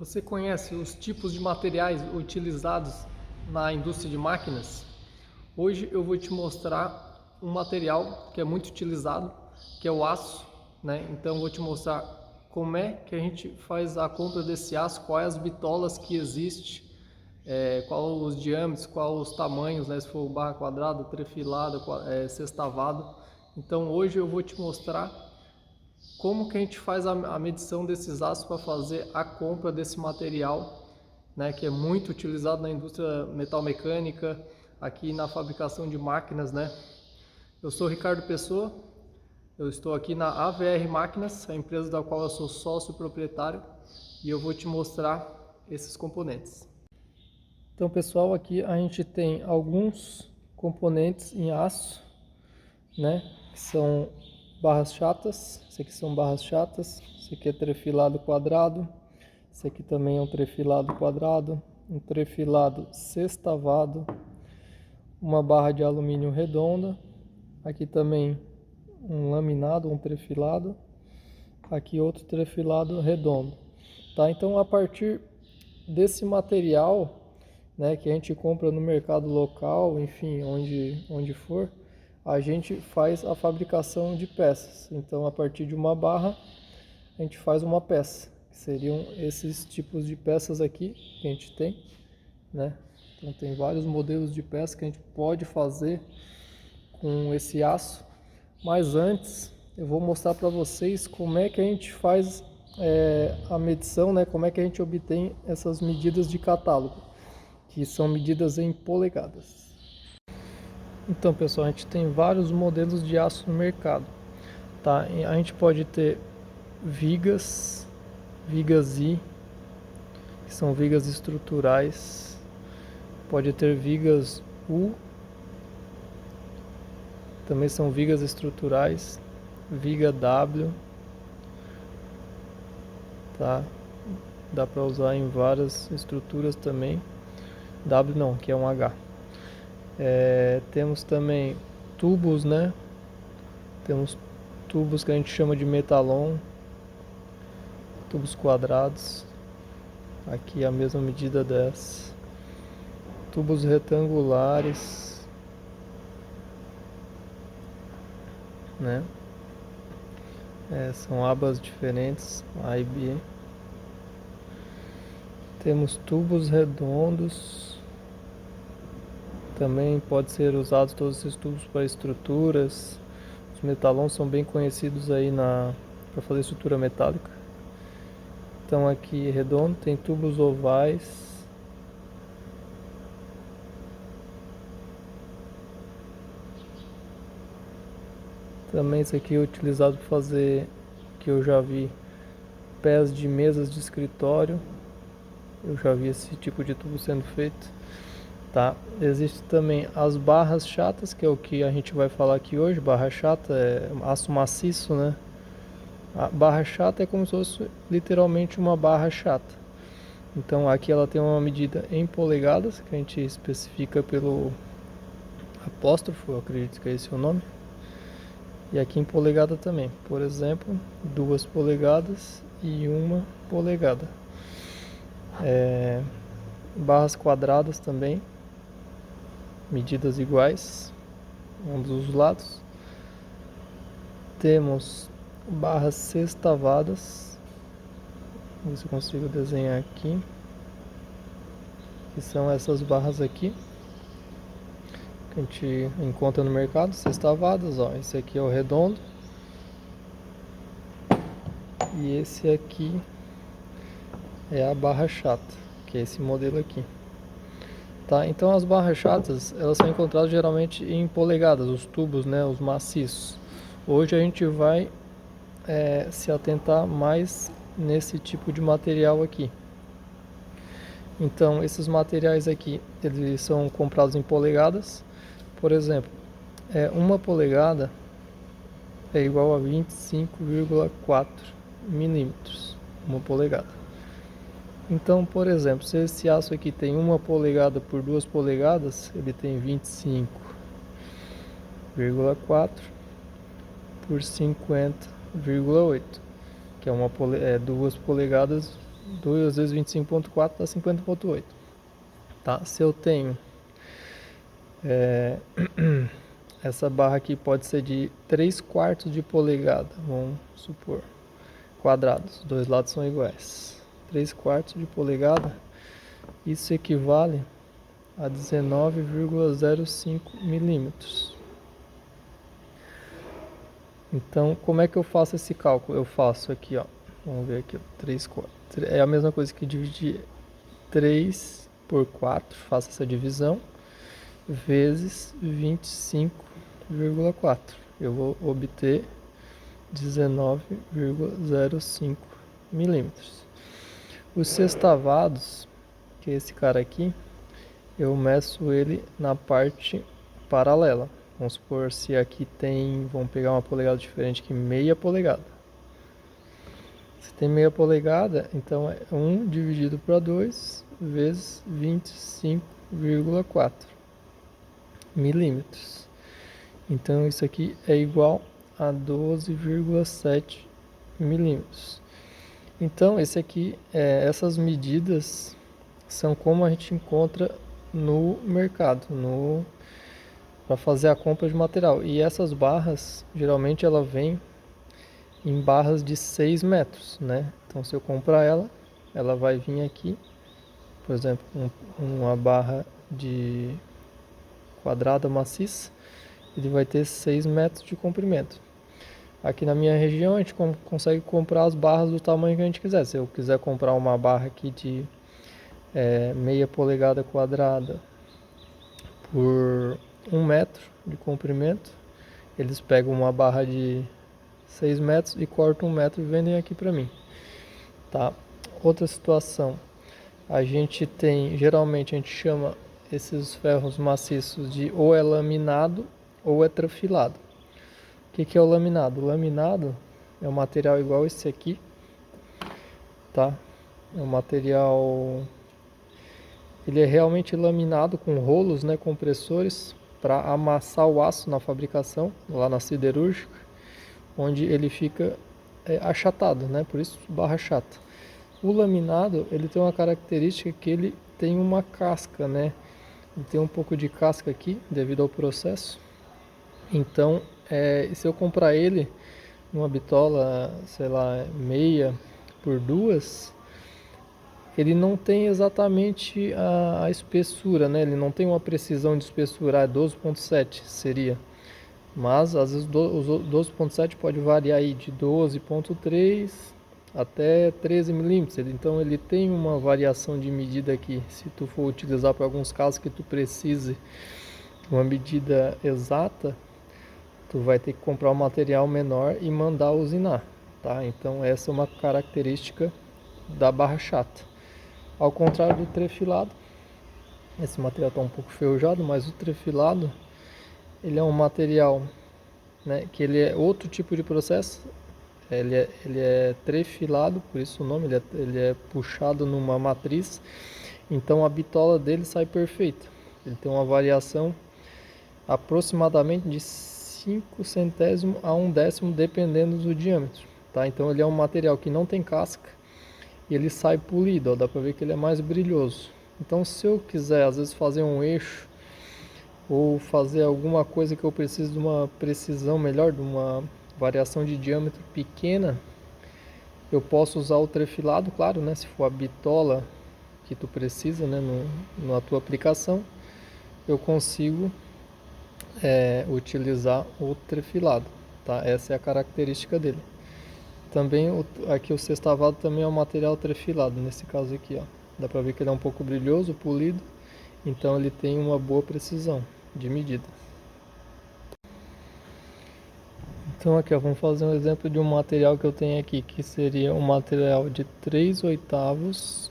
Você conhece os tipos de materiais utilizados na indústria de máquinas? Hoje eu vou te mostrar um material que é muito utilizado, que é o aço, né? Então eu vou te mostrar como é que a gente faz a compra desse aço, quais as bitolas que existem, qual os diâmetros, qual os tamanhos, né? Se for barra quadrada, trefilada, sextavado. Então hoje eu vou te mostrar como que a gente faz a medição desses aços para fazer a compra desse material, né, que é muito utilizado na indústria metalmecânica, aqui na fabricação de máquinas, né? Eu sou Ricardo Pessoa, eu estou aqui na AVR Máquinas, a empresa da qual eu sou sócio proprietário, e eu vou te mostrar esses componentes. Então, pessoal, aqui a gente tem alguns componentes em aço, né, que são barras chatas. Esse aqui são barras chatas, esse aqui é trefilado quadrado, esse aqui também é um trefilado quadrado, um trefilado sextavado, uma barra de alumínio redonda, aqui também um laminado, um trefilado, aqui outro trefilado redondo, tá? Então a partir desse material, né, que a gente compra no mercado local, enfim, onde for, a gente faz a fabricação de peças. Então, a partir de uma barra, a gente faz uma peça, que seriam esses tipos de peças aqui que a gente tem, né? Então, tem vários modelos de peça que a gente pode fazer com esse aço. Mas antes, eu vou mostrar para vocês como é que a gente faz a medição, né? Como é que a gente obtém essas medidas de catálogo, que são medidas em polegadas. Então, pessoal, a gente tem vários modelos de aço no mercado, tá? E a gente pode ter vigas I, que são vigas estruturais, pode ter vigas U, também são vigas estruturais, viga W, tá? Dá para usar em várias estruturas também. W não, que é um H. Temos também tubos, né? Temos tubos que a gente chama de metalon, tubos quadrados, aqui a mesma medida dessa. Tubos retangulares, né? São abas diferentes, A e B. Temos tubos redondos, também pode ser usados todos esses tubos para estruturas. Os metalons são bem conhecidos aí para fazer estrutura metálica. Então aqui redondo, tem tubos ovais. Também esse aqui é utilizado para fazer, que eu já vi, pés de mesas de escritório. Eu já vi esse tipo de tubo sendo feito. Tá? Existe também as barras chatas, que é o que a gente vai falar aqui hoje. Barra chata é aço maciço, né? A barra chata é como se fosse literalmente uma barra chata. Então aqui ela tem uma medida em polegadas, que a gente especifica pelo apóstrofo, eu acredito que é esse o nome. E aqui em polegada também. Por exemplo, 2 polegadas e 1 polegada. Barras quadradas também, medidas iguais, um dos lados. Temos barras sextavadas, ver se eu consigo desenhar aqui, que são essas barras aqui, que a gente encontra no mercado, sextavadas, ó. Esse aqui é o redondo, e esse aqui é a barra chata, que é esse modelo aqui. Tá? Então as barras chatas, elas são encontradas geralmente em polegadas, os tubos, né, os maciços. Hoje a gente vai se atentar mais nesse tipo de material aqui. Então esses materiais aqui, eles são comprados em polegadas. Por exemplo, 1 polegada é igual a 25,4 milímetros, 1 polegada. Então, por exemplo, se esse aço aqui tem 1 polegada por 2 polegadas, ele tem 25,4 por 50,8, que é 2 polegadas 2 vezes 25,4 dá 50,8. Tá? Se eu tenho essa barra aqui pode ser de 3/4 de polegada, vamos supor, quadrados, os dois lados são iguais. 3/4 de polegada, isso equivale a 19,05 milímetros. Então, como é que eu faço esse cálculo? Eu faço aqui, ó, vamos ver aqui, 3/4. É a mesma coisa que dividir 3 por 4, faço essa divisão, vezes 25,4. Eu vou obter 19,05 milímetros. Os sextavados, que é esse cara aqui, eu meço ele na parte paralela. Vamos supor se aqui tem, vamos pegar uma polegada diferente que meia polegada. Se tem meia polegada, então é 1 dividido para 2 vezes 25,4 milímetros. Então isso aqui é igual a 12,7 milímetros. Então esse aqui, essas medidas são como a gente encontra no mercado, para fazer a compra de material. E essas barras, geralmente ela vem em barras de 6 metros, né? Então se eu comprar ela vai vir aqui, por exemplo, uma barra de quadrada maciça, ele vai ter 6 metros de comprimento. Aqui na minha região a gente consegue comprar as barras do tamanho que a gente quiser. Se eu quiser comprar uma barra aqui de meia polegada quadrada por 1 metro de comprimento, eles pegam uma barra de 6 metros e cortam 1 metro e vendem aqui para mim, tá? Outra situação, a gente tem, geralmente a gente chama esses ferros maciços de ou é laminado ou é trafilado. O que é o laminado? O laminado é um material igual esse aqui, tá? É um material, ele é realmente laminado com rolos, né, compressores, para amassar o aço na fabricação, lá na siderúrgica, onde ele fica achatado, né? Por isso barra chata. O laminado, ele tem uma característica que ele tem uma casca, né? Ele tem um pouco de casca aqui, devido ao processo. Então, se eu comprar ele numa bitola, sei lá, meia por 2, ele não tem exatamente a espessura, né? Ele não tem uma precisão de espessura, 12,7 seria. Mas às vezes o 12,7 pode variar aí de 12,3 até 13 milímetros. Então ele tem uma variação de medida aqui. Se tu for utilizar para alguns casos que tu precise uma medida exata, tu vai ter que comprar um material menor e mandar usinar, tá? Então essa é uma característica da barra chata. Ao contrário do trefilado, esse material está um pouco ferrujado, mas o trefilado, ele é um material, né, que ele é outro tipo de processo. Ele é trefilado, por isso o nome, ele é puxado numa matriz, então a bitola dele sai perfeita. Ele tem uma variação aproximadamente de 5 centésimo a 1/10, dependendo do diâmetro, tá? Então ele é um material que não tem casca e ele sai polido, ó, dá para ver que ele é mais brilhoso. Então se eu quiser às vezes fazer um eixo ou fazer alguma coisa que eu preciso de uma precisão melhor, de uma variação de diâmetro pequena, eu posso usar o trefilado, claro, né? Se for a bitola que tu precisa, né, na tua aplicação, eu consigo utilizar o trefilado, tá? Essa é a característica dele. Também aqui o sextavado também é um material trefilado, nesse caso aqui, ó. Dá pra ver que ele é um pouco brilhoso, polido, então ele tem uma boa precisão de medida. Então aqui, ó, vamos fazer um exemplo de um material que eu tenho aqui, que seria um material de 3/8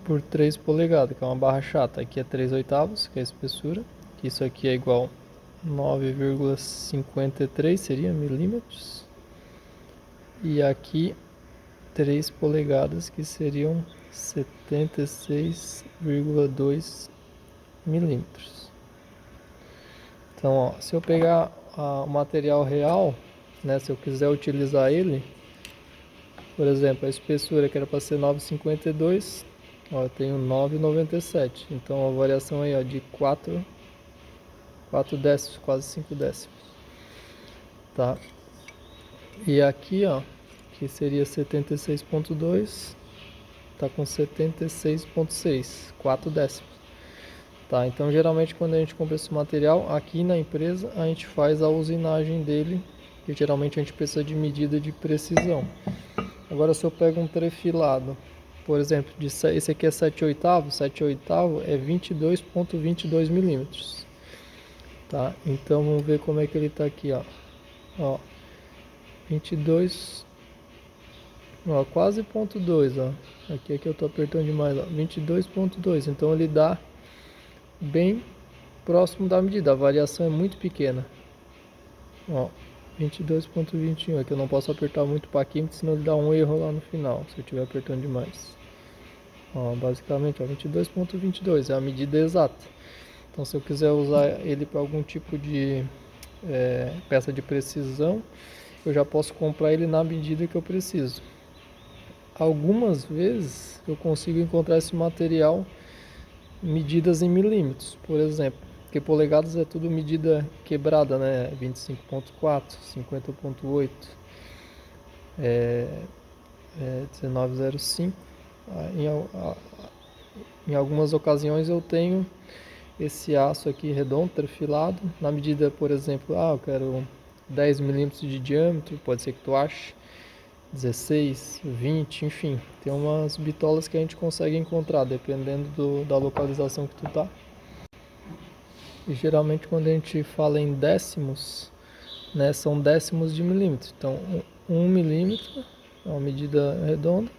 por 3 polegadas, que é uma barra chata. Aqui é 3/8, que é a espessura, que isso aqui é igual 9,53 seria milímetros. E aqui 3 polegadas, que seriam 76,2 milímetros. Então, ó, se eu pegar o material real, né, se eu quiser utilizar ele, Por exemplo, a espessura que era para ser 9,52, ó, eu tenho 9,97. Então a variação aí, ó, de 4 décimos, quase 5 décimos. Tá? E aqui, ó, que seria 76,2, tá com 76,6, 4 décimos. Tá, então geralmente quando a gente compra esse material aqui na empresa, a gente faz a usinagem dele, que geralmente a gente precisa de medida de precisão. Agora se eu pego um trefilado, por exemplo, esse aqui é 7/8, 7/8 é 22,22 milímetros. Tá, então vamos ver como é que ele tá aqui, ó, 22, ó, quase 0,2, ó, aqui eu tô apertando demais, ó, 22,2, então ele dá bem próximo da medida, a variação é muito pequena, ó, 22,21, aqui eu não posso apertar muito para química, senão ele dá um erro lá no final, se eu estiver apertando demais. Ó, basicamente, ó, 22,22 é a medida exata. Então se eu quiser usar ele para algum tipo de peça de precisão, eu já posso comprar ele na medida que eu preciso. Algumas vezes eu consigo encontrar esse material medidas em milímetros, por exemplo, porque polegadas é tudo medida quebrada, né? 25,4, 50,8, 19,05. Em algumas ocasiões eu tenho esse aço aqui redondo, trefilado, na medida, por exemplo, eu quero 10 milímetros de diâmetro, pode ser que tu ache 16, 20, enfim, tem umas bitolas que a gente consegue encontrar dependendo da localização que tu tá. E geralmente quando a gente fala em décimos, né, são décimos de milímetro. Então 1 milímetro é uma medida redonda.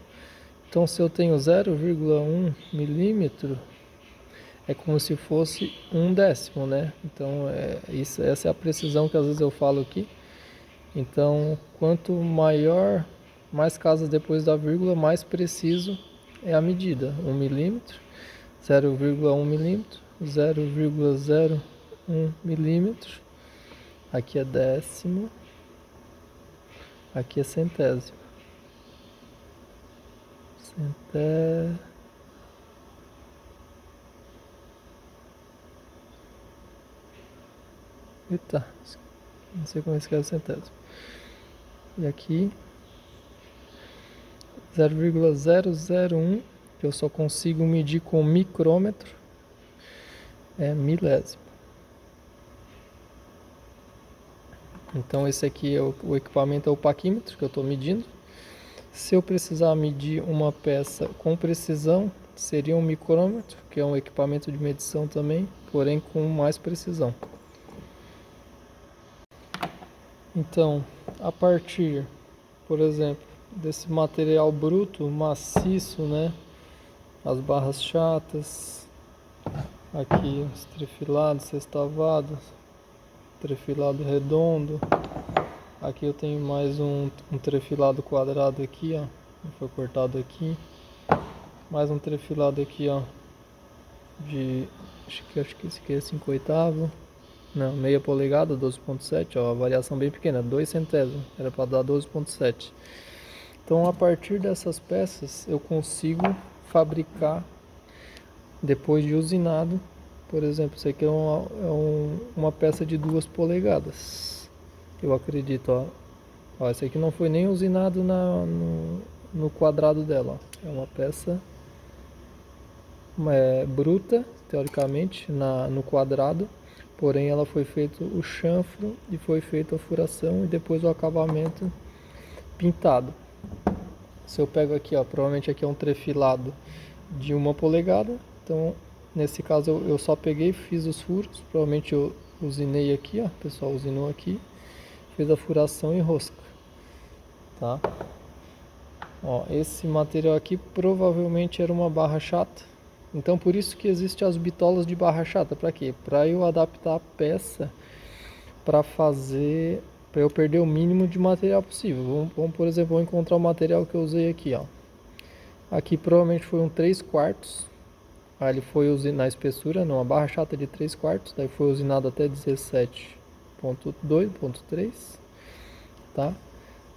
Então se eu tenho 0,1 milímetro, é como se fosse 1 décimo, né? Então essa é a precisão que às vezes eu falo aqui. Então quanto maior, mais casas depois da vírgula, mais preciso é a medida. 1 milímetro, 0,1 milímetro, 0,01 milímetro, aqui é décimo, aqui é centésimo. Eita, não sei como é que escreve centésimo. E aqui 0,001, que eu só consigo medir com micrômetro, é milésimo. Então esse aqui é o equipamento, é o paquímetro que eu estou medindo. Se eu precisar medir uma peça com precisão, seria um micrômetro, que é um equipamento de medição também, porém com mais precisão. Então, a partir, por exemplo, desse material bruto, maciço, né? As barras chatas, aqui os trefilados, sextavados, trefilado redondo. Aqui eu tenho mais um trefilado quadrado aqui, ó, foi cortado aqui. Mais um trefilado aqui, ó, de acho que esse aqui é 5/8, não, meia polegada, 12,7, ó, a variação bem pequena, 2 centésimos, era para dar 12,7. Então a partir dessas peças eu consigo fabricar, depois de usinado, por exemplo, isso aqui é uma peça de 2 polegadas, eu acredito, ó, esse aqui não foi nem usinado no quadrado dela, ó. É uma peça bruta, teoricamente, no quadrado, porém ela foi feito o chanfro e foi feita a furação e depois o acabamento pintado. Se eu pego aqui, ó, provavelmente aqui é um trefilado de 1 polegada, então nesse caso eu só peguei, fiz os furos, provavelmente eu usinei aqui, ó, o pessoal usinou aqui, fez a furação e rosca, tá? Ó, esse material aqui provavelmente era uma barra chata, então por isso que existem as bitolas de barra chata. Para quê? Para eu adaptar a peça para eu perder o mínimo de material possível. Vamos por exemplo, vou encontrar o material que eu usei aqui, ó. Aqui provavelmente foi um 3/4. Aí ele foi usinado na espessura, numa barra chata de 3/4, daí foi usinado até 17,2, 3, tá?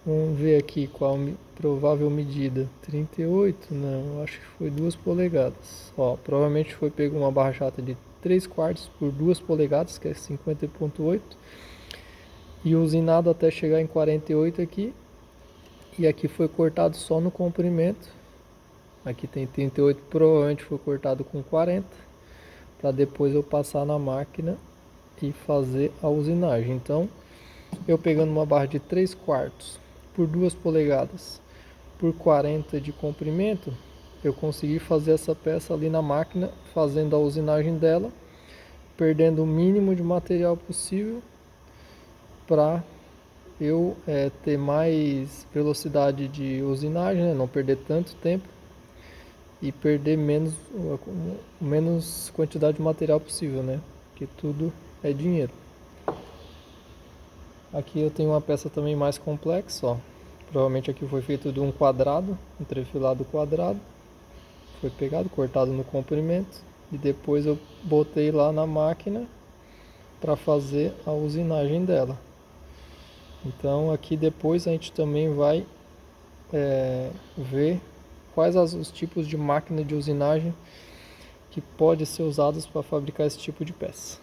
Vamos ver aqui qual provável medida 38, não, acho que foi 2 polegadas. Ó, provavelmente foi pego uma barra chata de 3/4 por 2 polegadas, que é 50,8, e usinado até chegar em 48 aqui. E aqui foi cortado só no comprimento. Aqui tem 38, provavelmente foi cortado com 40, para depois eu passar na máquina e fazer a usinagem. Então, eu pegando uma barra de 3/4 por 2 polegadas por 40 de comprimento, eu consegui fazer essa peça ali na máquina, fazendo a usinagem dela, perdendo o mínimo de material possível para eu ter mais velocidade de usinagem, né? Não perder tanto tempo e perder menos quantidade de material possível, né? Porque tudo é dinheiro. Aqui eu tenho uma peça também mais complexa, ó. Provavelmente aqui foi feito de um quadrado, um trefilado quadrado. Foi pegado, cortado no comprimento e depois eu botei lá na máquina para fazer a usinagem dela. Então aqui depois a gente também vai ver quais os tipos de máquina de usinagem que podem ser usados para fabricar esse tipo de peça.